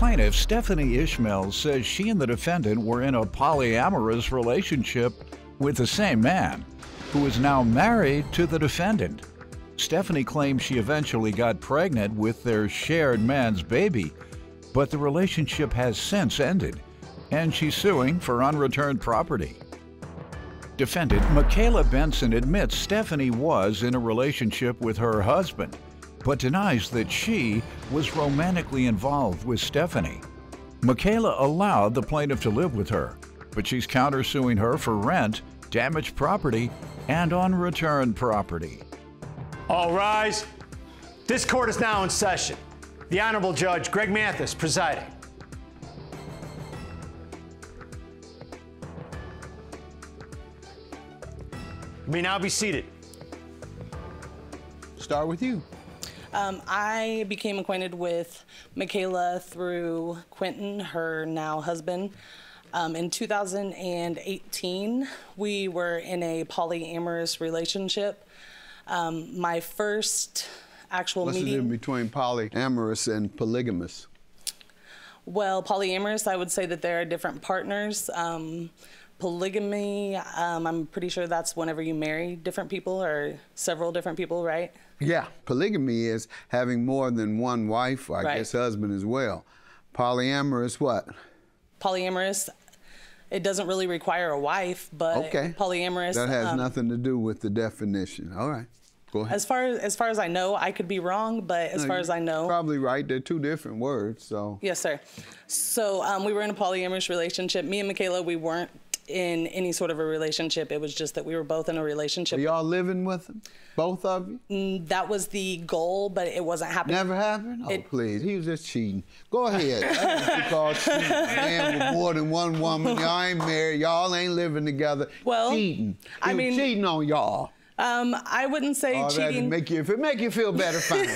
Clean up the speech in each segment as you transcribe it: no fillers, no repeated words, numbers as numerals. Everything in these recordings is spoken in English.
plaintiff, Stephanie Ishmael, says she and the defendant were in a polyamorous relationship with the same man, who is now married to the defendant. Stephanie claims she eventually got pregnant with their shared man's baby, but the relationship has since ended, and she's suing for unreturned property. Defendant Michaela Benson admits Stephanie was in a relationship with her husband, but denies that she was romantically involved with Stephanie. Michaela allowed the plaintiff to live with her, but she's countersuing her for rent, damaged property, and unreturned property. All rise. This court is now in session. The Honorable Judge Greg Mathis presiding. You may now be seated. Start with you. I became acquainted with Michaela through Quentin, her now husband. In 2018, we were in a polyamorous relationship. My first actual meeting... What's the difference between polyamorous and polygamous? Well, polyamorous, I would say that there are different partners. Polygamy, I'm pretty sure that's whenever you marry different people or several different people, right? Yeah, polygamy is having more than one wife, or I guess husband as well. Polyamorous what? Polyamorous, it doesn't really require a wife, but polyamorous... That has nothing to do with the definition. All right, go ahead. As far as I know, I could be wrong, but as far as I know... Probably right, they're two different words, so... Yes, sir. So we were in a polyamorous relationship. Me and Michaela, we weren't in any sort of a relationship. It was just that we were both in a relationship. Are y'all living with them? Both of you? That was the goal, but it wasn't happening. Never happened? Oh, please. He was just cheating. Go ahead. That's what you call cheating. A man with more than one woman. Y'all ain't married. Y'all ain't living together. Well, cheating. He was cheating on y'all. I wouldn't say cheating. If it make you feel better, fine.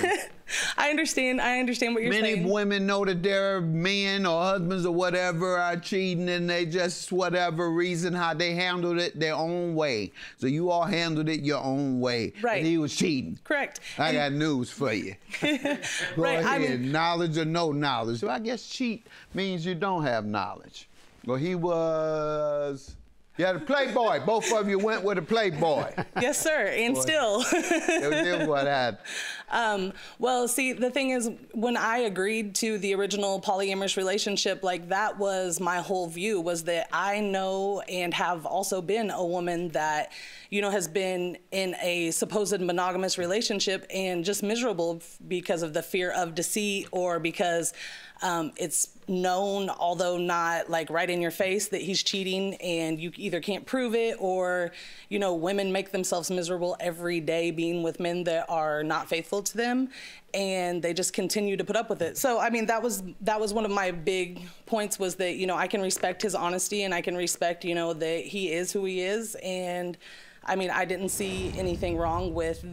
I understand what you're saying. Many women know that their men or husbands or whatever are cheating, and they just, whatever reason, how they handled it their own way. So you all handled it your own way. Right. And he was cheating. Correct. I got news for you. Go ahead. Knowledge or no knowledge. So I guess cheat means you don't have knowledge. Well, he was... Yeah, the playboy. Both of you went with a playboy. Yes, sir, and still. Still what happened? Well, see, the thing is, when I agreed to the original polyamorous relationship, like, that was my whole view, was that I know and have also been a woman that, you know, has been in a supposed monogamous relationship and just miserable because of the fear of deceit, or because it's known, although not like right in your face, that he's cheating, and you either can't prove it, or, you know, women make themselves miserable every day being with men that are not faithful to them, and they just continue to put up with it. So, I mean, that was one of my big points, was that, you know, I can respect his honesty, and I can respect, you know, that he is who he is, and I mean, I didn't see anything wrong with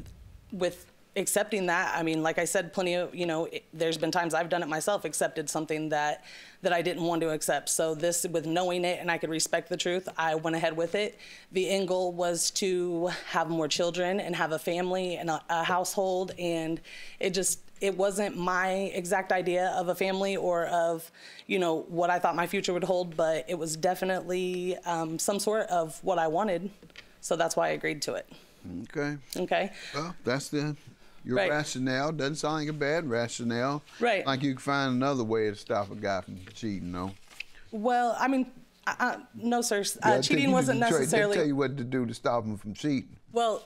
accepting that. I mean, like I said, plenty of, you know, there's been times I've done it myself, accepted something that I didn't want to accept. So this, with knowing it and I could respect the truth, I went ahead with it. The end goal was to have more children and have a family and a household, and it wasn't my exact idea of a family or of, you know, what I thought my future would hold, but it was definitely some sort of what I wanted. So that's why I agreed to it. Okay. Okay. Well, that's your rationale. Doesn't sound like a bad rationale. Right. Like you can find another way to stop a guy from cheating, though. Well, I mean, no, sir. Cheating wasn't necessarily... They tell you what to do to stop him from cheating. Well,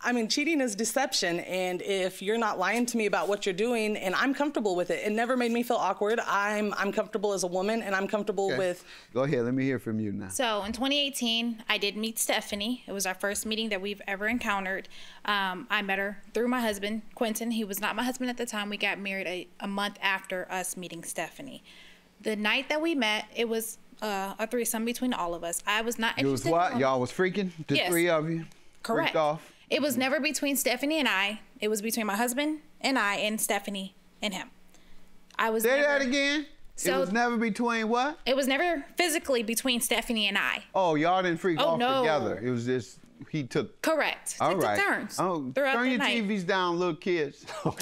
I mean, cheating is deception, and if you're not lying to me about what you're doing, and I'm comfortable with it, it never made me feel awkward. I'm comfortable as a woman, and I'm comfortable with... Go ahead, let me hear from you now. So in 2018, I did meet Stephanie. It was our first meeting that we've ever encountered. I met her through my husband, Quentin. He was not my husband at the time. We got married a month after us meeting Stephanie. The night that we met, it was a threesome between all of us. I was not interested. It was what? Y'all was freaking? The three of you? Correct. Freaked off? It was never between Stephanie and I. It was between my husband and I and Stephanie and him. Say that again? So, it was never between what? It was never physically between Stephanie and I. Oh, y'all didn't freak off together. It was just he took? Correct. All Took right. turns Oh, throughout turn the your night. TVs down, little kids. All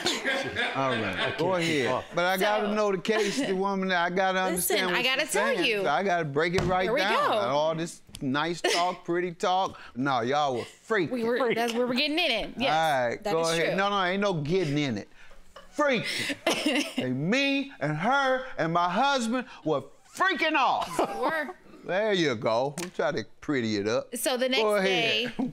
right, go ahead. But I got to know the case, the woman. I got to understand. Listen, I got to tell you. I got to break it right Here we down. go. All this nice talk, pretty talk. No, y'all were freaking. That's where we're getting in it. Yes, All right, that go is ahead. true. No, ain't no getting in it. Freaking. And me and her and my husband were freaking off. We're- There you go. I'm trying to pretty it up. So the Go next ahead. day,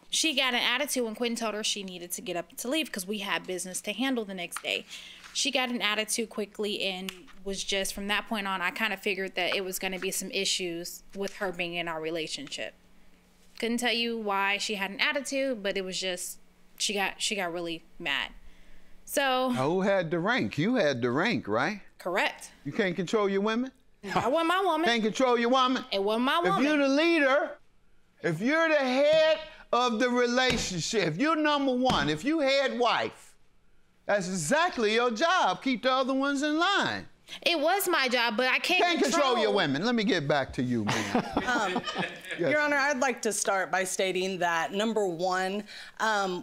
she got an attitude when Quentin told her she needed to get up to leave because we had business to handle the next day. She got an attitude quickly and was just, from that point on, I kind of figured that it was going to be some issues with her being in our relationship. Couldn't tell you why she had an attitude, but it was just, she got really mad. So. Now, who had the rank? You had the rank, right? Correct. You can't control your women? I wasn't my woman. Can't control your woman? It wasn't my woman. If you're the leader, if you're the head of the relationship, if you're number one, if you head wife, that's exactly your job. Keep the other ones in line. It was my job, but I can't control your women. Let me get back to you, man. Yes. Your Honor, I'd like to start by stating that, number one,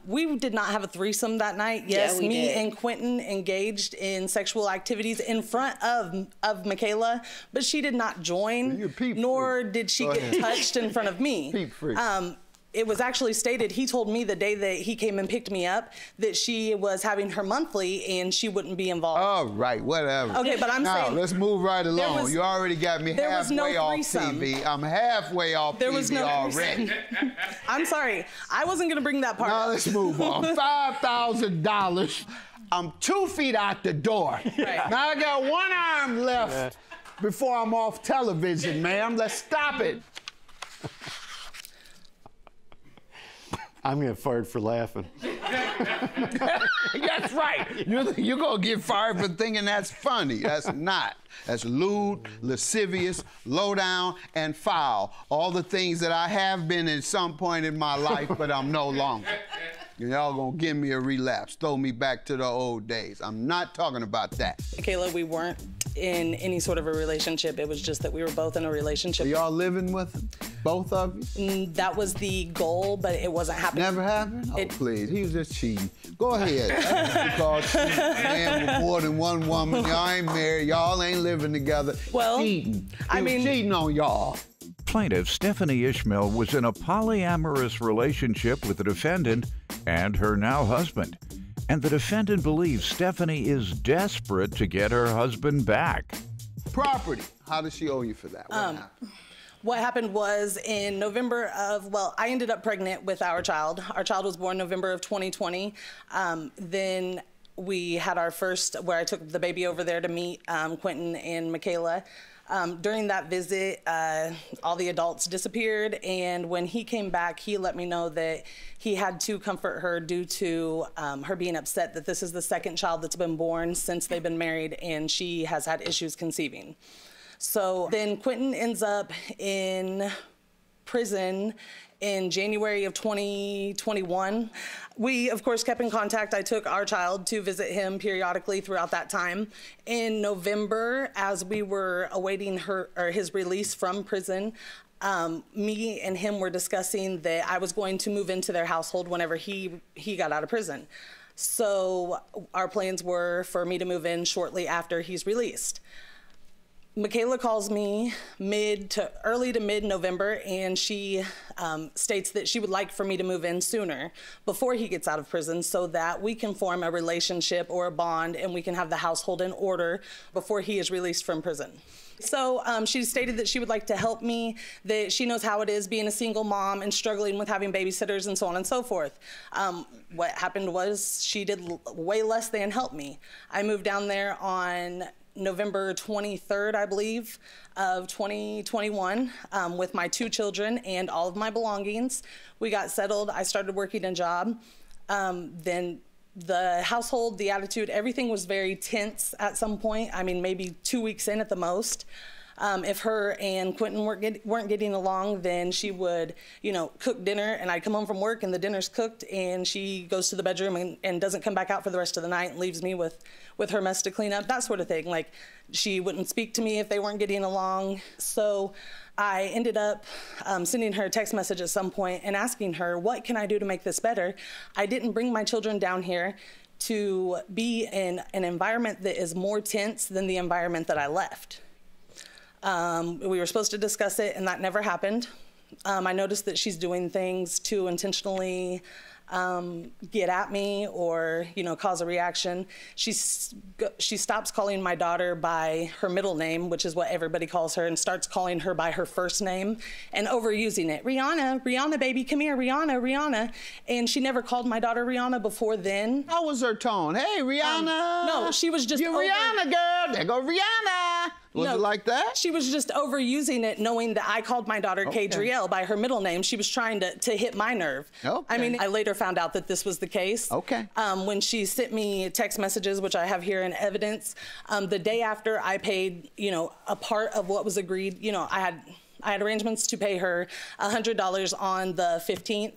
we did not have a threesome that night. Yes, Yeah, we me did. and Quentin engaged in sexual activities in front of Michaela, but she did not join, You're peep nor freak. did she Go get ahead. touched in front of me. Peep freak. It was actually stated, he told me the day that he came and picked me up that she was having her monthly and she wouldn't be involved. All right, whatever. Okay, but I'm now, saying... let's move right along. was- You already got me there was no halfway off threesome. TV. I'm halfway off There TV was no already. I'm sorry. I wasn't going to bring that part Now up. let's move on. $5,000. I'm 2 feet out the door. Right. Now I got one arm left before I'm off television, ma'am. Let's stop it. I'm getting fired for laughing. That's right. You're going to get fired for thinking that's funny. That's not. That's lewd, lascivious, low down, and foul. All the things that I have been at some point in my life, but I'm no longer. Y'all going to give me a relapse, throw me back to the old days. I'm not talking about that. Michaela, we weren't in any sort of a relationship. It was just that we were both in a relationship. Are y'all living with him? Both of you? That was the goal, but it wasn't happening. Never happened? Oh, It- please. He was just cheating. Go ahead. That's called cheating. Man with more than one woman. Y'all ain't married. Y'all ain't living together. Well, cheating. I He was mean- cheating on y'all. Plaintiff Stephanie Ishmael was in a polyamorous relationship with the defendant and her now husband. And the defendant believes Stephanie is desperate to get her husband back. Property. How does she owe you for that? What happened? What happened was in November of, well, I ended up pregnant with our child. Our child was born November of 2020. Then we had our first, where I took the baby over there to meet Quentin and Michaela. During that visit, all the adults disappeared, and when he came back, he let me know that he had to comfort her due to her being upset that this is the second child that's been born since they've been married, and she has had issues conceiving. So then Quentin ends up in prison in January of 2021. We, of course, kept in contact. I took our child to visit him periodically throughout that time. In November, as we were awaiting his release from prison, me and him were discussing that I was going to move into their household whenever he got out of prison. So our plans were for me to move in shortly after he's released. Michaela calls me early to mid-November, and she states that she would like for me to move in sooner, before he gets out of prison, so that we can form a relationship or a bond, and we can have the household in order before he is released from prison. So she stated that she would like to help me, that she knows how it is being a single mom and struggling with having babysitters and so on and so forth. What happened was she did way less than help me. I moved down there on November 23rd, I believe, of 2021, with my 2 children and all of my belongings. We got settled. I started working a job. Then the household, the attitude, everything was very tense at some point. I mean, maybe 2 weeks in at the most. If her and Quentin weren't getting along, then she would, cook dinner, and I'd come home from work and the dinner's cooked, and she goes to the bedroom and doesn't come back out for the rest of the night and leaves me with her mess to clean up, that sort of thing. Like, she wouldn't speak to me if they weren't getting along. So I ended up sending her a text message at some point and asking her, what can I do to make this better? I didn't bring my children down here to be in an environment that is more tense than the environment that I left. We were supposed to discuss it, and that never happened. I noticed that she's doing things to intentionally get at me or, cause a reaction. She stops calling my daughter by her middle name, which is what everybody calls her, and starts calling her by her first name and overusing it. Rihanna, baby, come here, Rihanna. And she never called my daughter Rihanna before then. How was her tone? Hey, Rihanna. No, she was just Rihanna, girl. There go Rihanna. Was it like that? She was just overusing it, knowing that I called my daughter Kadrielle by her middle name. She was trying to hit my nerve. Okay. I mean, I later found out that this was the case. Okay. When she sent me text messages, which I have here in evidence, the day after I paid, a part of what was agreed, I had arrangements to pay her $100 on the 15th.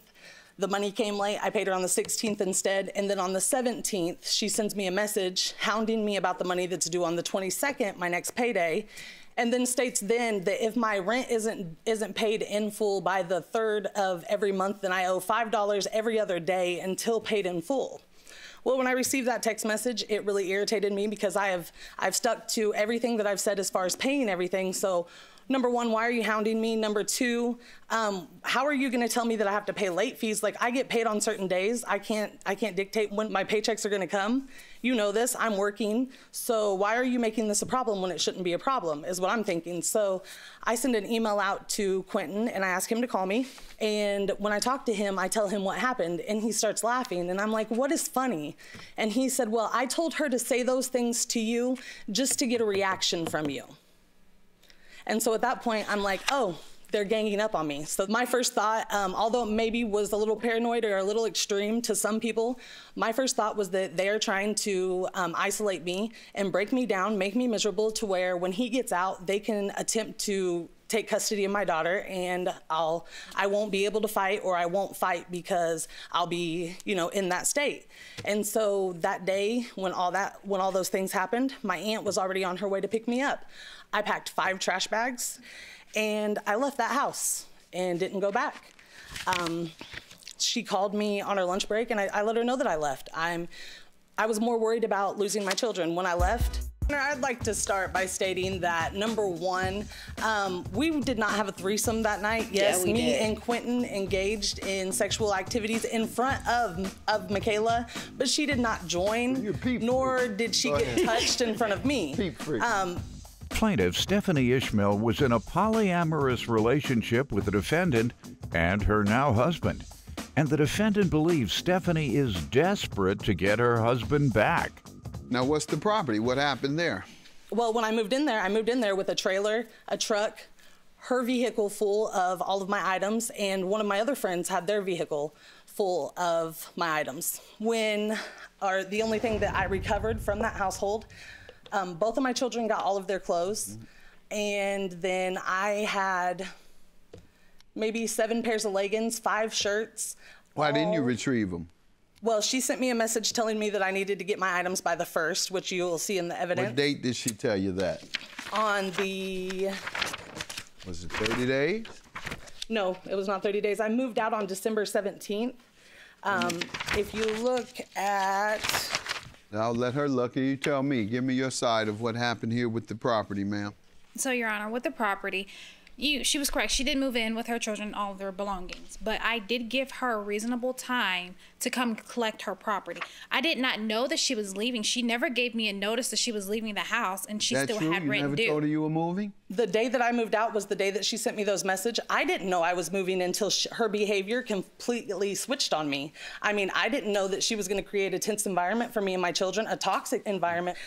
The money came late. I paid her on the 16th instead. And then on the 17th, she sends me a message hounding me about the money that's due on the 22nd, my next payday, and then states then that if my rent isn't paid in full by the 3rd of every month, then I owe $5 every other day until paid in full. Well, when I received that text message, it really irritated me because I've stuck to everything that I've said as far as paying everything. So, number one, why are you hounding me? Number two, how are you going to tell me that I have to pay late fees? Like, I get paid on certain days. I can't dictate when my paychecks are going to come. You know this. I'm working. So why are you making this a problem when it shouldn't be a problem, is what I'm thinking. So I send an email out to Quentin, and I ask him to call me. And when I talk to him, I tell him what happened, and he starts laughing. And I'm like, what is funny? And he said, well, I told her to say those things to you just to get a reaction from you. And so at that point, I'm like, oh, they're ganging up on me. So my first thought, although it maybe was a little paranoid or a little extreme to some people, my first thought was that they are trying to isolate me and break me down, make me miserable to where when he gets out, they can attempt to take custody of my daughter, and I won't be able to fight, or I won't fight because I'll be, in that state. And so that day when all those things happened, my aunt was already on her way to pick me up. I packed 5 trash bags, and I left that house and didn't go back. She called me on her lunch break, and I let her know that I left. I was more worried about losing my children when I left. I'd like to start by stating that, number one, we did not have a threesome that night. Yes, me did. And Quentin engaged in sexual activities in front of Michaela, but she did not join, nor did she get touched in front of me. Plaintiff Stephanie Ishmael was in a polyamorous relationship with the defendant and her now husband. And the defendant believes Stephanie is desperate to get her husband back. Now, what's the property? What happened there? Well, when I moved in there with a trailer, a truck, her vehicle full of all of my items, and one of my other friends had their vehicle full of my items. The only thing that I recovered from that household, both of my children got all of their clothes, and then I had maybe 7 pairs of leggings, 5 shirts. Why didn't you retrieve them? Well, she sent me a message telling me that I needed to get my items by the 1st, which you will see in the evidence. What date did she tell you that? On the... Was it 30 days? No, it was not 30 days. I moved out on December 17th. If you look at... I'll let her look, and you tell me. Give me your side of what happened here with the property, ma'am. So, Your Honor, with the property, she was correct. She did move in with her children, all of their belongings. But I did give her a reasonable time to come collect her property. I did not know that she was leaving. She never gave me a notice that she was leaving the house, and she still had rent due. You never told her you were moving? The day that I moved out was the day that she sent me those messages. I didn't know I was moving until her behavior completely switched on me. I mean, I didn't know that she was going to create a tense environment for me and my children, a toxic environment.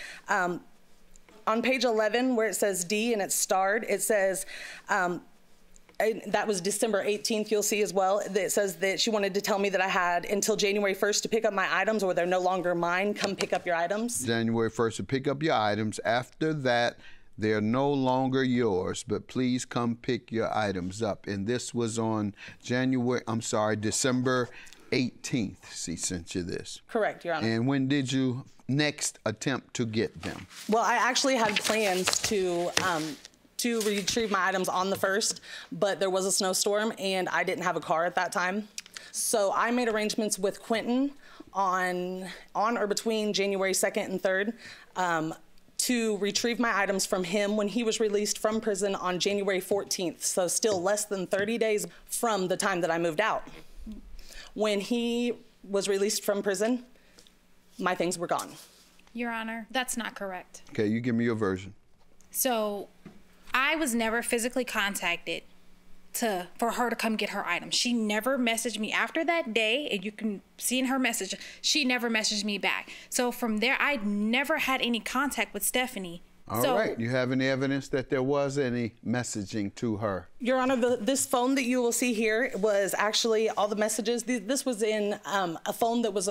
On page 11, where it says D and it's starred, it says, that was December 18th, you'll see as well. It says that she wanted to tell me that I had until January 1st to pick up my items, or they're no longer mine. Come pick up your items. January 1st to pick up your items. After that, They're no longer yours, but please come pick your items up. And this was on December 18th. She sent you this. Correct, Your Honor. And when did you next attempt to get them? Well, I actually had plans to retrieve my items on the 1st, but there was a snowstorm and I didn't have a car at that time. So I made arrangements with Quentin on or between January 2nd and 3rd to retrieve my items from him when he was released from prison on January 14th. So still less than 30 days from the time that I moved out. When he was released from prison, my things were gone. Your Honor, that's not correct. Okay, you give me your version. So I was never physically contacted for her to come get her items. She never messaged me after that day, and you can see in her message, she never messaged me back. So from there, I never had any contact with Stephanie. All right. You have any evidence that there was any messaging to her? Your Honor, this phone that you will see here was actually all the messages. This was in a phone that was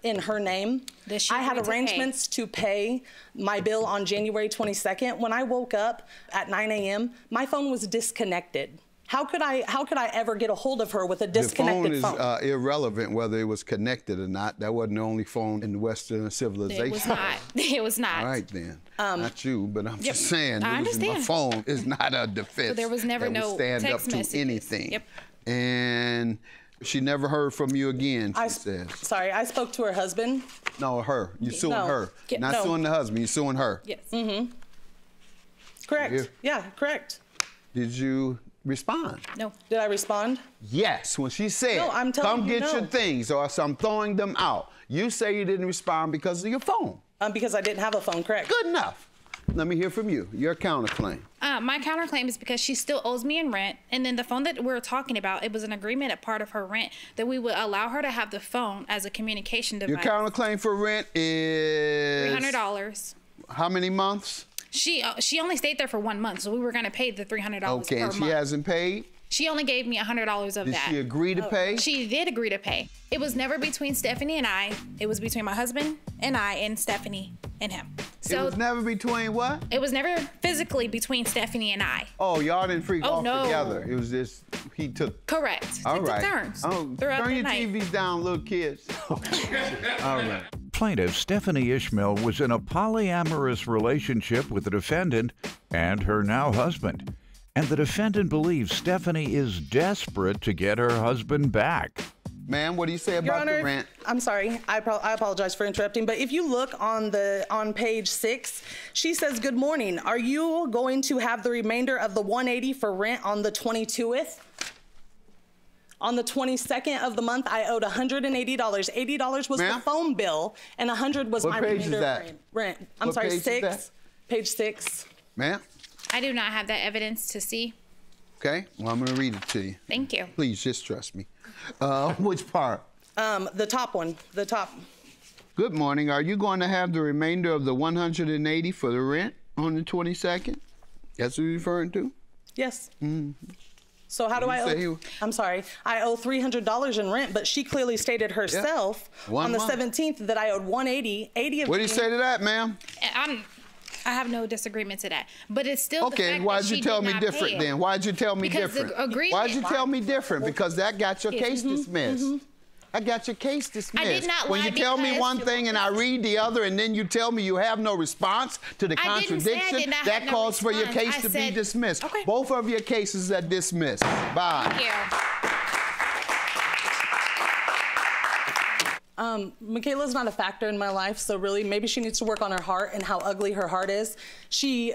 in her name. I had arrangements to pay my bill on January 22nd. When I woke up at 9 a.m., my phone was disconnected. How could I ever get a hold of her with a disconnected phone? The phone is irrelevant whether it was connected or not. That wasn't the only phone in Western civilization. It was not. It was not. All right, then. Not you, but I'm just saying, I losing my phone is not a defense. So there was never no stand text up to messages. anything. Yep. And she never heard from you again, she says. Sorry, I spoke to her husband. No, her. You're suing her. Not no. suing the husband. You're suing her. Yes. Mm-hmm. Correct. Yeah, correct. Did you respond? No. Did I respond? Yes, when she said, no, I'm telling come you get no. your things or I'm throwing them out. You say you didn't respond because of your phone. Because I didn't have a phone, correct. Good enough. Let me hear from you. Your counterclaim. My counterclaim is because she still owes me in rent. And then the phone that we're talking about, it was an agreement, a part of her rent, that we would allow her to have the phone as a communication device. Your counterclaim for rent is? $300. How many months? She only stayed there for 1 month, so we were going to pay the $300 per month. Okay, and she hasn't paid? She only gave me $100 of that. Did she agree to pay? She did agree to pay. It was never between Stephanie and I. It was between my husband and I and Stephanie and him. So it was never between what? It was never physically between Stephanie and I. Oh, y'all didn't freak off no. together. It was just, he took. Correct. All Took right. turns. Oh, turn your TVs down, little kids. All right. Plaintiff Stephanie Ishmael was in a polyamorous relationship with the defendant and her now husband. And the defendant believes Stephanie is desperate to get her husband back. Ma'am, what do you say about the rent? I'm sorry. I apologize for interrupting, but if you look on page 6, she says, "Good morning. Are you going to have the remainder of the $180 for rent on the 22th? On the 22nd of the month, I owed $180. $80 was the phone bill, and $100 was my remainder of rent. I'm sorry, 6. Page 6. Ma'am? I do not have that evidence to see. Okay, well, I'm going to read it to you. Thank you. Please, just trust me. Which part? The top one, the top. Good morning. Are you going to have the remainder of the $180 for the rent on the 22nd? That's what you're referring to? Yes. Mm-hmm. So how do I owe? I'm sorry. I owe $300 in rent, but she clearly stated herself on the 17th that I owed $180. 80 of what do you say to that, ma'am? I have no disagreement to that, but it's still okay. Why'd you tell me different then? Why'd you tell me different? Why'd you tell me different? Because that got your case dismissed. I got your case dismissed. I did not when lie you tell me one thing and I read the other, and then you tell me you have no response to the contradiction, that calls for your case to be dismissed. Okay. Both of your cases are dismissed. Bye. Thank you. Michaela's not a factor in my life, so really maybe she needs to work on her heart and how ugly her heart is. She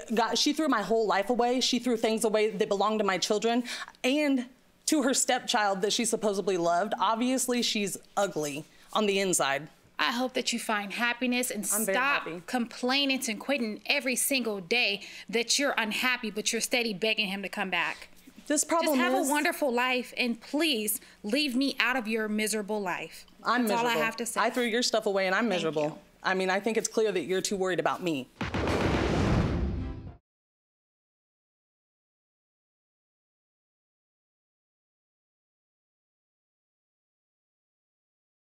threw my whole life away. She threw things away that belonged to my children and to her stepchild that she supposedly loved. Obviously, she's ugly on the inside. I hope that you find happiness and stop complaining to Quentin every single day that you're unhappy, but you're steady begging him to come back. This problem Just have a wonderful life, and please leave me out of your miserable life. I'm That's miserable. all I have to say. I threw your stuff away, and I'm miserable. I mean, I think it's clear that you're too worried about me.